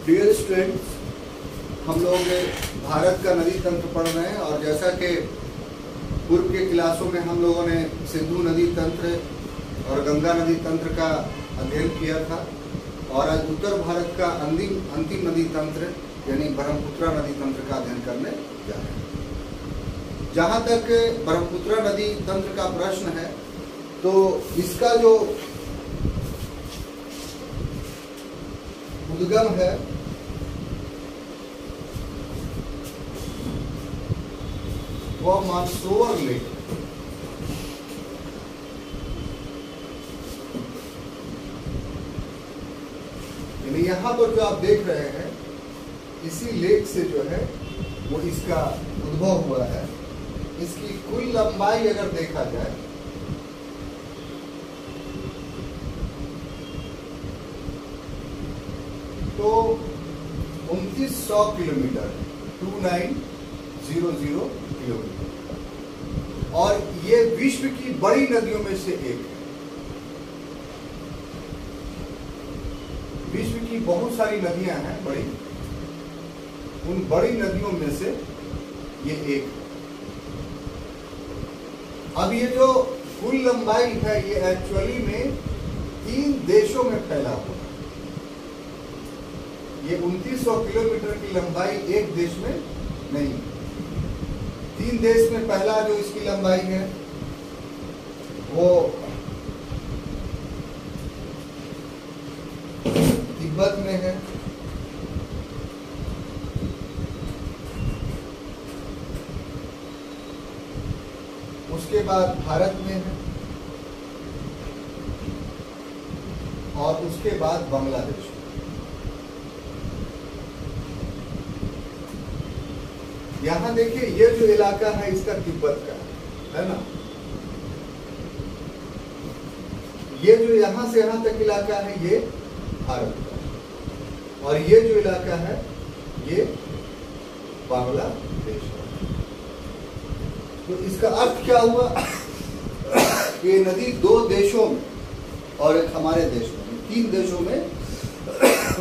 Dear students, हम लोग भारत का नदी तंत्र पढ़ रहे हैं और जैसा कि पूर्व के क्लासों में हम लोगों ने सिंधु नदी तंत्र और गंगा नदी तंत्र का अध्ययन किया था और आज उत्तर भारत का अंतिम नदी तंत्र यानी ब्रह्मपुत्रा नदी तंत्र का अध्ययन करने जा रहे हैं। जहाँ तक ब्रह्मपुत्रा नदी तंत्र का प्रश्न है तो इसका जो उद्गम है वह मानसरोवर लेक यानी यहाँ पर जो आप देख रहे हैं इसी लेक से जो है वो इसका उद्भव हुआ है। इसकी कुल लंबाई अगर देखा जाए तो 2900 किलोमीटर 2900 किलोमीटर और ये विश्व की बड़ी नदियों में से एक है। विश्व की बहुत सारी नदियां हैं बड़ी, उन बड़ी नदियों में से ये एक है। अब ये जो कुल लंबाई है ये एक्चुअली में 3 देशों में फैला हुआ है। ये 2900 किलोमीटर की लंबाई एक देश में नहीं, 3 देश में पहला जो इसकी लंबाई है वो तिब्बत में है, उसके बाद भारत में है और उसके बाद बांग्लादेश में। यहाँ देखिए ये जो इलाका है इसका तिब्बत का है ना, ये जो यहाँ से यहाँ तक इलाका है ये भारत का और ये जो इलाका है ये बांग्लादेश का। तो इसका अर्थ क्या हुआ कि ये नदी 2 देशों में और एक हमारे देश में 3 देशों में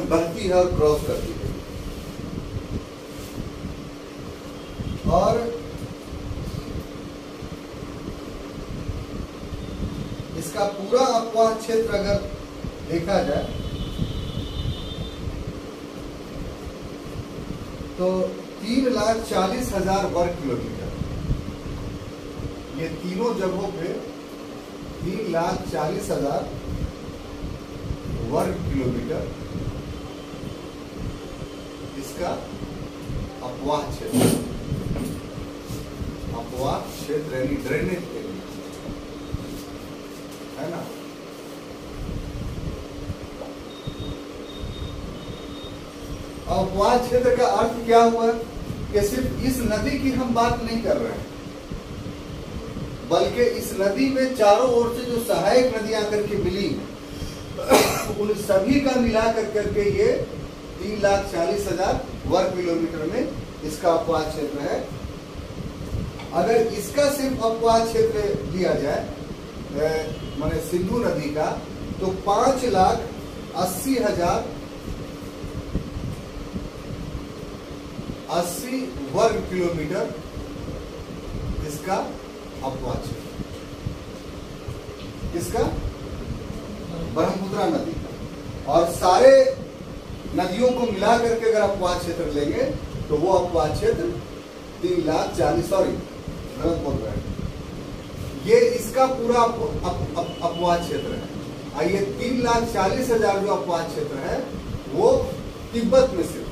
बहती है और क्रॉस करती है। और इसका पूरा अपवाह क्षेत्र अगर देखा जाए तो 3,40,000 वर्ग किलोमीटर, ये तीनों जगहों पे 3,40,000 वर्ग किलोमीटर इसका अपवाह क्षेत्र, अपवाह क्षेत्र यानी ड्रेनेज एरिया है ना। अपवाह क्षेत्र का अर्थ क्या हुआ कि सिर्फ इस नदी की हम बात नहीं कर रहे हैं बल्कि इस नदी में चारों ओर से जो सहायक नदियां करके मिली उन सभी का मिला करके ये 3,40,000 वर्ग किलोमीटर में इसका अपवाह क्षेत्र है। अगर इसका सिर्फ अपवाह क्षेत्र लिया जाए माने सिंधु नदी का तो 5,80,080 वर्ग किलोमीटर इसका अपवाह क्षेत्र, इसका ब्रह्मपुत्रा नदी का। और सारे नदियों को मिला करके अगर अपवाह क्षेत्र लेंगे तो वो अपवाह क्षेत्र 3,40,000 सॉरी गलत बोल रहे हैं, ये इसका पूरा अपवाह क्षेत्र है। और ये 3,40,000 जो अपवाह क्षेत्र है वो तिब्बत में सिर्फ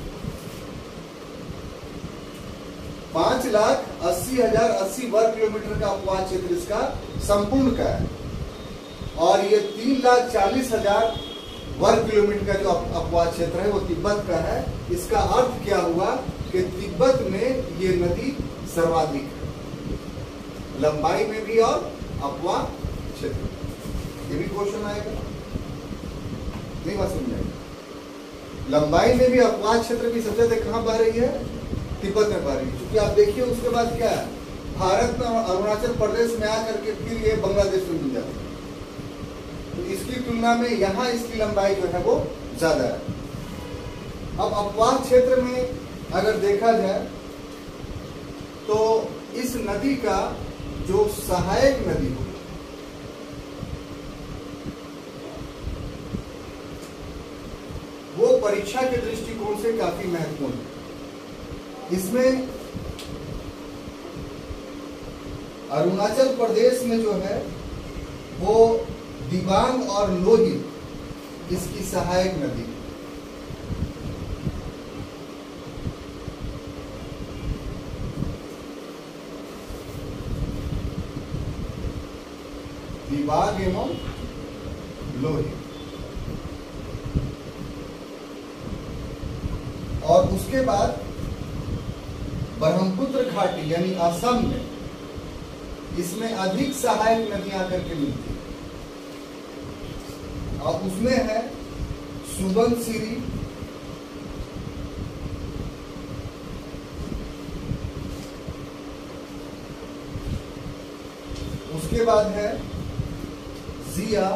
5,80,080 वर्ग किलोमीटर का अपवाह क्षेत्र इसका संपूर्ण का है और ये 3,40,000 वर्ग किलोमीटर का जो अपवाह क्षेत्र है वो तिब्बत का है। इसका अर्थ क्या हुआ कि तिब्बत में ये नदी सर्वाधिक है लंबाई में भी और अपवाह क्षेत्र। ये भी क्वेश्चन आएगा, नहीं बात समझ आएगा। लंबाई में भी अपवाह क्षेत्र की सबसे ज्यादा कहाँ बह रही है? तिब्बत में बह रही है। क्योंकि आप देखिए उसके बाद क्या है, भारत में अरुणाचल प्रदेश में आकर के फिर ये बांग्लादेश में मिल जाती है। तो इसकी तुलना में यहाँ इसकी लंबाई जो है वो ज्यादा है। अब अपवाह क्षेत्र में अगर देखा जाए तो इस नदी का जो सहायक नदी होगी वो परीक्षा के दृष्टिकोण से काफी महत्वपूर्ण है। इसमें अरुणाचल प्रदेश में जो है वो दिबांग और लोहित इसकी सहायक नदी है। दिबांग एवं लोहित, और उसके बाद ब्रह्मपुत्र घाटी यानी असम में इसमें अधिक सहायक नदियां आकर के मिलती है, और उसमें है सुबनसिरी, उसके बाद है जिया,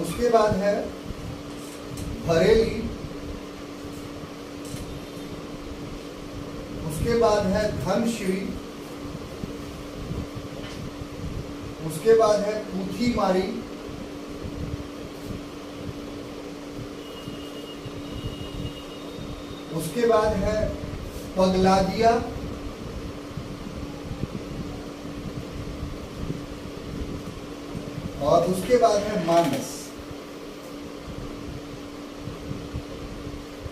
उसके बाद है बरेली, उसके बाद है धनश्री, उसके बाद है पुथीमारी, उसके बाद है पगलादिया, और उसके बाद है मानस।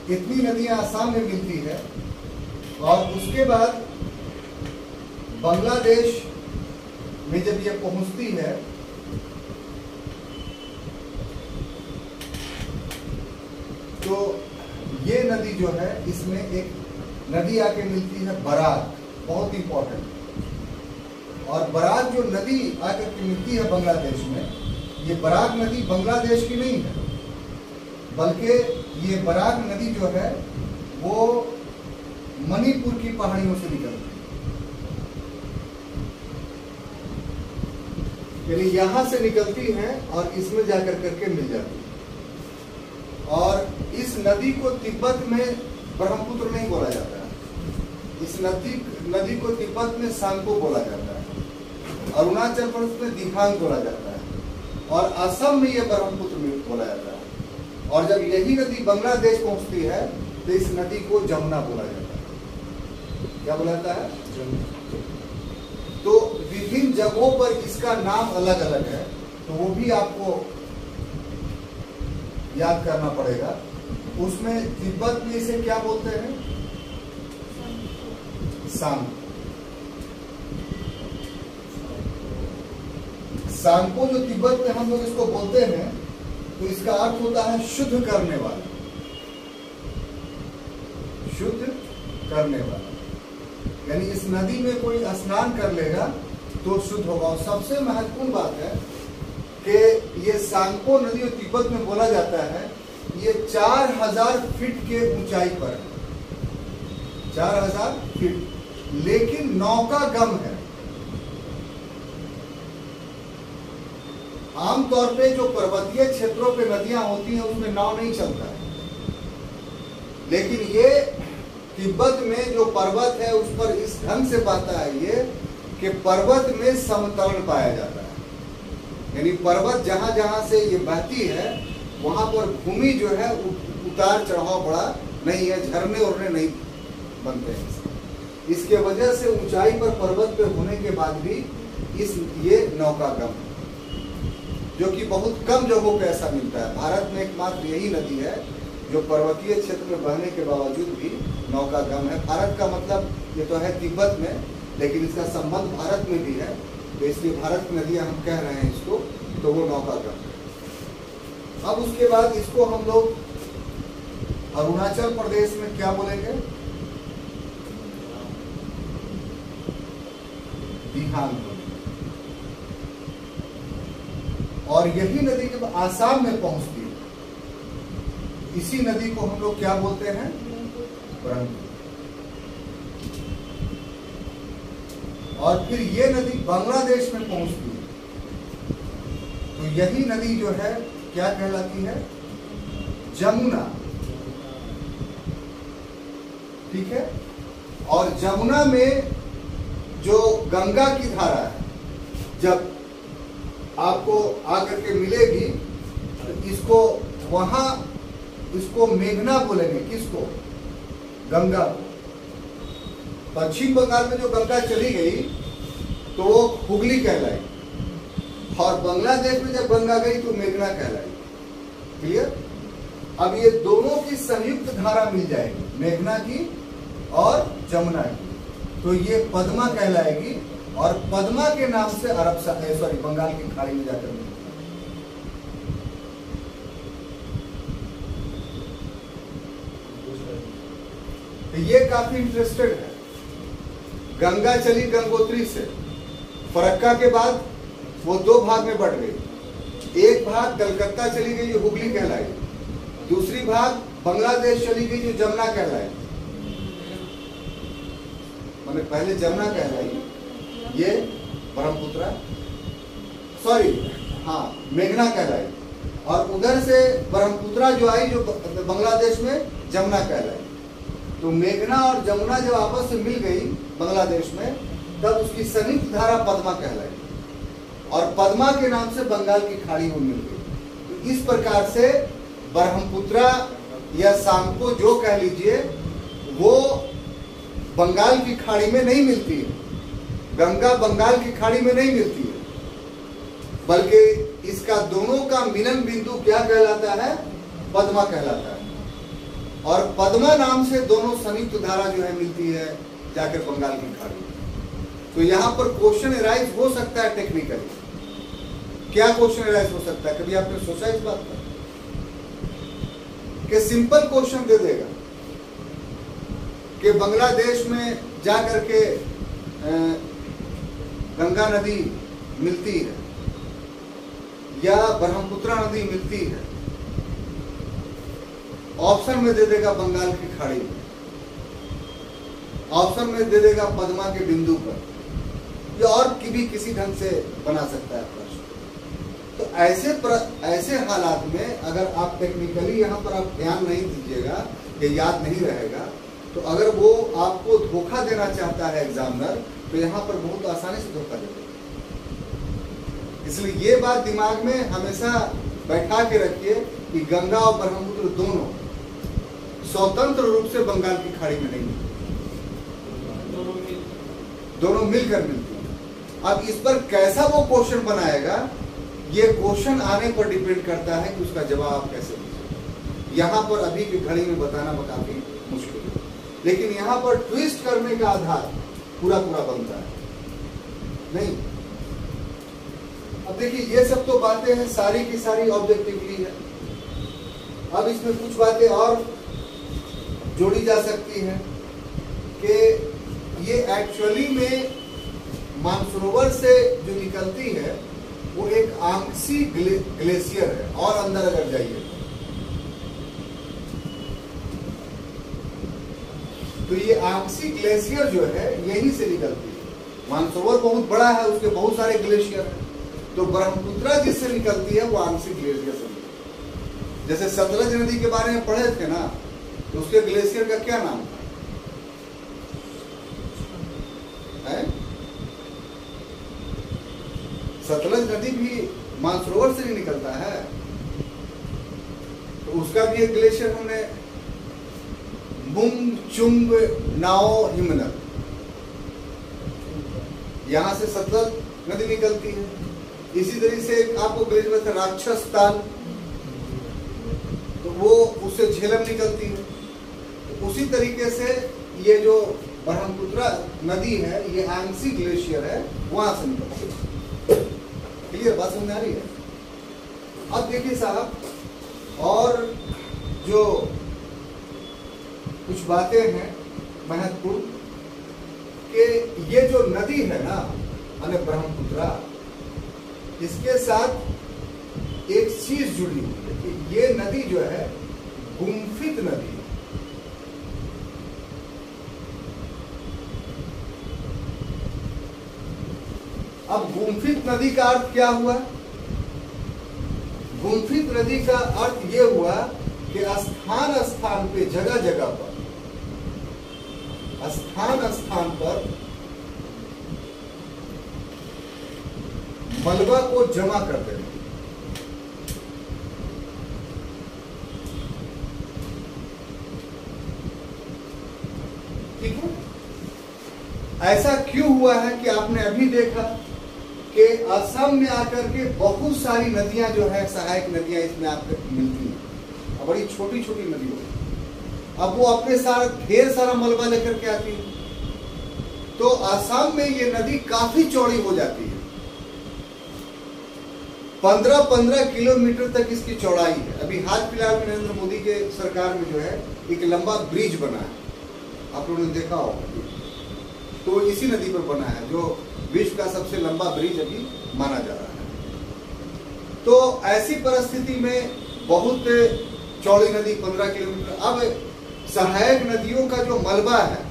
इतनी नदियां आसाम में मिलती है, और उसके बाद बांग्लादेश में जब ये पहुंचती है तो ये नदी जो है इसमें एक नदी आके मिलती है बराक, बहुत इंपॉर्टेंट। और बराक जो नदी आकर के मिलती है बांग्लादेश में, ये बराक नदी बांग्लादेश की नहीं है, बल्कि ये बराक नदी जो है वो मणिपुर की पहाड़ियों से निकलती है, यानी यहां से निकलती है और इसमें जाकर करके मिल जाती है। और इस नदी को तिब्बत में ब्रह्मपुत्र नहीं बोला जाता है, इस नदी को तिब्बत में सांगपो बोला जाता है, अरुणाचल प्रदेश में दिहांग बोला जाता है, और असम में यह ब्रह्मपुत्र में बोला जाता है। और जब यही नदी बांग्लादेश पहुंचती है तो इस नदी को जमुना बोला जाता है। क्या बोला जाता है? जमुना। तो विभिन्न जगहों पर इसका नाम अलग अलग है, तो वो भी आपको याद करना पड़ेगा। उसमें तिब्बत में इसे क्या बोलते हैं? सांगपो। सांगपो जो तिब्बत में हम लोग इसको बोलते हैं, तो इसका अर्थ होता है शुद्ध करने वाला, शुद्ध करने वाला। यानी इस नदी में कोई स्नान कर लेगा तो शुद्ध होगा। और सबसे महत्वपूर्ण बात है कि ये सांगपो नदी जो तिब्बत में बोला जाता है, ये 4000 फीट के ऊंचाई पर है, 4000 फीट, लेकिन नौका गम है। आमतौर पे जो पर्वतीय क्षेत्रों पे नदियां होती हैं उसमें नाव नहीं चलता है, लेकिन ये तिब्बत में जो पर्वत है उस पर इस ढंग से बहता है ये कि पर्वत में समतल पाया जाता है। यानी पर्वत जहां जहां से ये बहती है वहां पर भूमि जो है उतार चढ़ाव बड़ा नहीं है, झरने उड़ने नहीं बनते हैं। इसके वजह से ऊंचाई पर पर्वत पे होने के बाद भी ये नौका गम है, जो कि बहुत कम जगहों पे ऐसा मिलता है। भारत में एकमात्र यही नदी है जो पर्वतीय क्षेत्र में बहने के बावजूद भी नौका गम है। भारत का मतलब ये तो है तिब्बत में, लेकिन इसका संबंध भारत में भी है, तो इसलिए भारत की नदियां हम कह रहे हैं इसको, तो वो नौका गम है। अब उसके बाद इसको हम लोग अरुणाचल प्रदेश में क्या बोलेंगे? दिहांग। और यही नदी जब आसाम में पहुंचती है, इसी नदी को हम लोग क्या बोलते हैं? ब्रह्मपुत्र। और फिर ये नदी बांग्लादेश में पहुंचती है, तो यही नदी जो है क्या कहलाती है? जमुना, ठीक है। और जमुना में जो गंगा की धारा है, जब आपको आकर के मिलेगी तो इसको वहां, इसको मेघना बोलेंगे। किसको? गंगा को। पश्चिम बंगाल में जो गंगा चली गई तो वो हुगली कहलाई, और बांग्लादेश में जब गंगा गई तो मेघना कहलाई। क्लियर? अब ये दोनों की संयुक्त धारा मिल जाएगी, मेघना की और जमुना की, तो ये पद्मा कहलाएगी, और पद्मा के नाम से अरब सॉरी बंगाल की खाड़ी में जाकर मिलती है। तो ये काफी इंटरेस्टेड है। गंगा चली गंगोत्री से, फरक्का के बाद वो दो भाग में बढ़ गई। एक भाग कलकत्ता चली गई जो हुगली कहलाई, दूसरी भाग बांग्लादेश चली गई जो जमुना कहलाई। मैंने पहले जमुना कहलाई, ये ब्रह्मपुत्रा, सॉरी हाँ मेघना कहलाई, और उधर से ब्रह्मपुत्रा जो आई जो बांग्लादेश में जमुना कहलाई। तो मेघना और जमुना जब आपस में मिल गई बांग्लादेश में, तब उसकी संयुक्त धारा पद्मा कहलाई, और पद्मा के नाम से बंगाल की खाड़ी में मिल गई। तो इस प्रकार से ब्रह्मपुत्रा या सांको जो कह लीजिए, वो बंगाल की खाड़ी में नहीं मिलती है, गंगा बंगाल की खाड़ी में नहीं मिलती है, बल्कि इसका दोनों का मिलन बिंदु क्या कहलाता है? पद्मा कहलाता है। और पद्मा नाम से दोनों संयुक्त धारा जो है मिलती है जाकर बंगाल की खाड़ी में। तो यहाँ पर क्वेश्चन एराइज हो सकता है टेक्निकली। क्या क्वेश्चन एराइज हो सकता है? कभी आपने सोचा इस बात पर? कि सिंपल क्वेश्चन दे देगा कि बांग्लादेश में जाकर के गंगा नदी मिलती है या ब्रह्मपुत्रा नदी मिलती है, ऑप्शन में दे देगा बंगाल की खाड़ी में, ऑप्शन में दे देगा पद्मा के बिंदु पर, या और भी किसी ढंग से बना सकता है प्रश्न। तो ऐसे हालात में अगर आप टेक्निकली यहाँ पर आप ध्यान नहीं दीजिएगा, ये याद नहीं रहेगा, तो अगर वो आपको धोखा देना चाहता है एग्जामिनर, तो यहाँ पर बहुत आसानी से धोखा दे देगा। इसलिए ये बात दिमाग में हमेशा बैठा के रखिए कि गंगा और ब्रह्मपुत्र दोनों स्वतंत्र रूप से बंगाल की खाड़ी में नहीं मिलती, दोनों मिलकर मिलती है। अब इस पर कैसा वो क्वेश्चन बनाएगा, ये क्वेश्चन आने पर डिपेंड करता है कि उसका जवाब आप कैसे दीजिए। यहाँ पर अभी की घड़ी में बताना काफी मुश्किल है, लेकिन यहाँ पर ट्विस्ट करने का आधार पूरा बनता है नहीं। अब देखिए ये सब तो बातें हैं, सारी की सारी ऑब्जेक्टिवली है। अब इसमें कुछ बातें और जोड़ी जा सकती हैं कि ये एक्चुअली में मानसरोवर से जो निकलती है वो एक आंगसी ग्लेशियर है, और अंदर अगर जाइए तो ये आंगसी ग्लेशियर जो है यहीं से निकलती है। मानसरोवर बहुत बड़ा है, उसके बहुत सारे ग्लेशियर हैं, तो ब्रह्मपुत्रा जिससे निकलती है वो आंगसी ग्लेशियर से निकलती है। जैसे सतलज नदी के बारे में पढ़े थे ना, तो उसके ग्लेशियर का क्या नाम था? सतलज नदी भी मानसरोवर से नहीं निकलता है, तो उसका भी एक ग्लेशियर हमने बुंग चुंग नाओ हिमनल, यहां से सतलज नदी निकलती है। इसी तरह से आपको ग्लेशियर राक्षस ताल, तो वो उससे झेलम निकलती है। तो उसी तरीके से ये जो ब्रह्मपुत्रा नदी है ये आंगसी ग्लेशियर है, वहां से निकलती है। क्लियर बात समझ आ रही है? अब देखिए साहब, और जो कुछ बातें हैं महत्वपूर्ण कि ये जो नदी है ना माने ब्रह्मपुत्रा, इसके साथ एक चीज जुड़ी हुई है कि ये नदी जो है गुम्फित नदी है। अब गुम्फित नदी का अर्थ क्या हुआ? गुम्फित नदी का अर्थ ये हुआ कि स्थान स्थान पे, जगह जगह पर, स्थान स्थान पर मलबा को जमा कर देना। ठीक है, ऐसा क्यों हुआ है कि आपने अभी देखा कि असम में आकर के बहुत सारी नदियां जो है, सहायक नदियां इसमें आपको मिलती हैं, और बड़ी छोटी छोटी नदियों, अब वो अपने साथ ढेर सारा मलबा लेकर के आती है, तो असम में ये नदी काफी चौड़ी हो जाती है, 15-15 किलोमीटर तक इसकी चौड़ाई है। अभी हाल फिलहाल में नरेंद्र मोदी के सरकार में जो है एक लंबा ब्रिज बना है, आप लोगों ने देखा होगा, तो इसी नदी पर बना है, जो विश्व का सबसे लंबा ब्रिज अभी माना जा रहा है। तो ऐसी परिस्थिति में बहुत चौड़ी नदी 15 किलोमीटर, अब सहायक नदियों का जो मलबा है,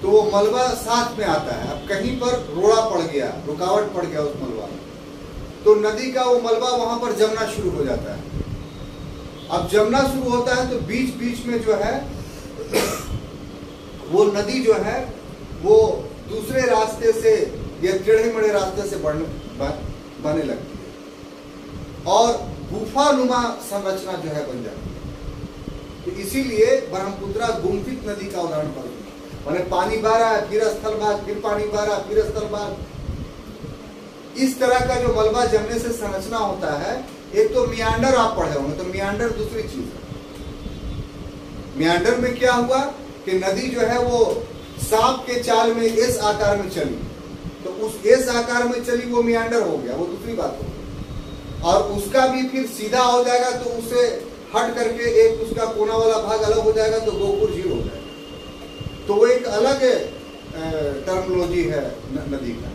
तो वो मलबा साथ में आता है। अब कहीं पर रोड़ा पड़ गया, रुकावट पड़ गया उस मलबा में, तो नदी का वो मलबा वहां पर जमना शुरू हो जाता है। अब जमना शुरू होता है तो बीच बीच में जो है वो नदी जो है वो दूसरे रास्ते से या टेढ़े मेढ़े रास्ते से बनने लगती है और गुफानुमा संरचना जो है बन जाती है। तो इसीलिए ब्रह्मपुत्रा गुम्फित नदी का उदाहरण पड़ता है, माने पानी बह रहा है, फिर स्थल भाग, फिर पानी बह रहा है, फिर स्थल भाग। इस तरह का जो मलबा जमने से संरचना होता है, एक तो मियांडर आप पढ़े होंगे, तो मियांडर दूसरी चीज है। मियांडर में क्या हुआ कि नदी जो है वो सांप के चाल में एस आकार में चली, तो उस एस आकार में चली वो मियांडर हो गया, वो दूसरी बात हो गई। और उसका भी फिर सीधा हो जाएगा तो उससे हट करके एक उसका कोना वाला भाग अलग हो जाएगा, तो गोपुर झील हो जाएगा। तो वो एक अलग टर्मिनोलॉजी है नदी का।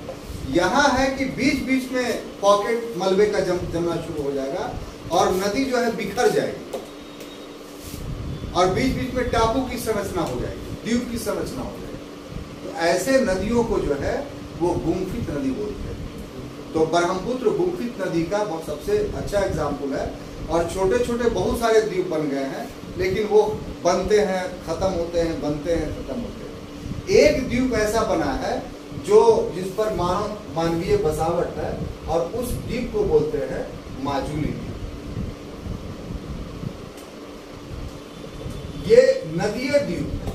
यहाँ है कि बीच बीच में पॉकेट मलबे का जमना शुरू हो जाएगा और नदी जो है बिखर जाएगी और बीच बीच में टापू की संरचना हो जाएगी, द्वीप की संरचना हो जाएगी। तो ऐसे नदियों को जो है वो गुम्फित नदी बोलते हैं। तो ब्रह्मपुत्र गुम्फित नदी का सबसे अच्छा एग्जाम्पल है। और छोटे छोटे बहुत सारे द्वीप बन गए हैं, लेकिन वो बनते हैं, खत्म होते हैं, बनते हैं, खत्म होते हैं। एक द्वीप ऐसा बना है जो जिस पर मानवीय बसावट है और उस द्वीप को बोलते हैं माजुली द्वीप। ये नदीय द्वीप है,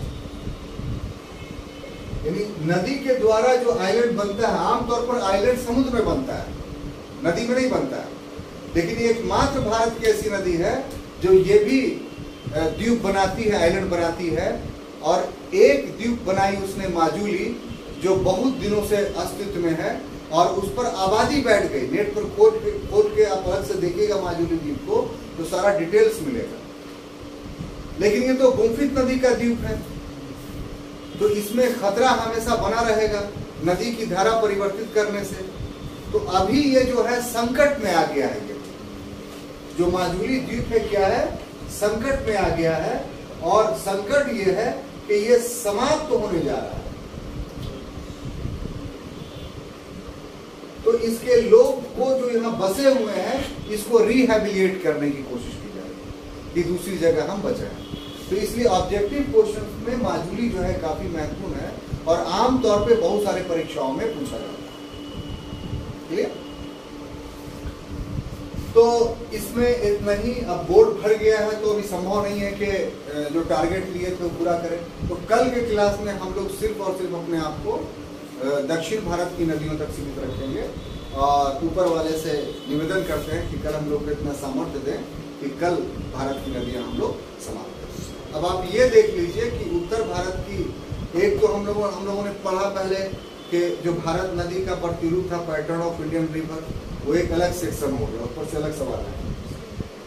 यानी नदी के द्वारा जो आइलैंड बनता है, आमतौर पर आइलैंड समुद्र में बनता है, नदी में नहीं बनता है। लेकिन ये एकमात्र भारत की ऐसी नदी है जो ये भी द्वीप बनाती है, आइलैंड बनाती है। और एक द्वीप बनाई उसने माजुली, जो बहुत दिनों से अस्तित्व में है और उस पर आबादी बैठ गई। नेट पर खोल के आप अलग से देखिएगा माजुली द्वीप को, तो सारा डिटेल्स मिलेगा। लेकिन ये तो गुम्फित नदी का द्वीप है, तो इसमें खतरा हमेशा बना रहेगा नदी की धारा परिवर्तित करने से। तो अभी ये जो है संकट में आ गया है। ये जो माजुली द्वीप है क्या है, संकट में आ गया है। और संकट ये है कि ये समाप्त तो होने जा रहा है। तो इसके लोग को जो यहाँ बसे हुए हैं, इसको रिहैबिलिटेट करने की कोशिश की जाएगी कि दूसरी जगह हम बचाएं। तो इसलिए ऑब्जेक्टिव क्वेश्चन में माजुली जो है काफी महत्वपूर्ण है और आमतौर पे बहुत सारे परीक्षाओं में पूछा जाता है। क्लियर? तो इसमें इतना ही। अब बोर्ड भर गया है तो अभी संभव नहीं है कि जो टारगेट लिए थे वो पूरा करें। तो कल के क्लास में हम लोग सिर्फ और सिर्फ अपने आप को दक्षिण भारत की नदियों तक सीमित रखेंगे और ऊपर वाले से निवेदन करते हैं कि कल हम लोग को इतना सामर्थ्य दें कि कल भारत की नदियां हम लोग समाप्त करें। अब आप ये देख लीजिए कि उत्तर भारत की एक तो हम लोगों ने पढ़ा पहले कि जो भारत नदी का प्रतिरूप था पैटर्न ऑफ इंडियन रिवर, वो एक अलग सेक्शन हो गया, ऊपर से अलग सवाल है।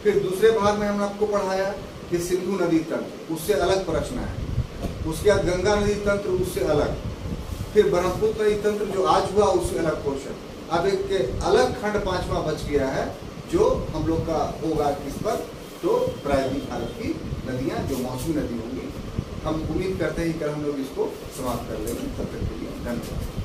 फिर दूसरे भाग में हमने आपको पढ़ाया कि सिंधु नदी तंत्र, उससे अलग प्रश्न है। उसके बाद गंगा नदी तंत्र, उससे अलग। फिर ब्रह्मपुत्र नदी तंत्र जो आज हुआ, उससे अलग क्वेश्चन। अब एक अलग खंड पांचवा बच गया है जो हम लोग का होगा किस पर, तो प्रायद्वीप भारत की नदियां जो मौसमी नदी होंगी। हम उम्मीद करते हैं कि कल हम लोग इसको समाप्त कर लेंगे। तब तक के लिए धन्यवाद।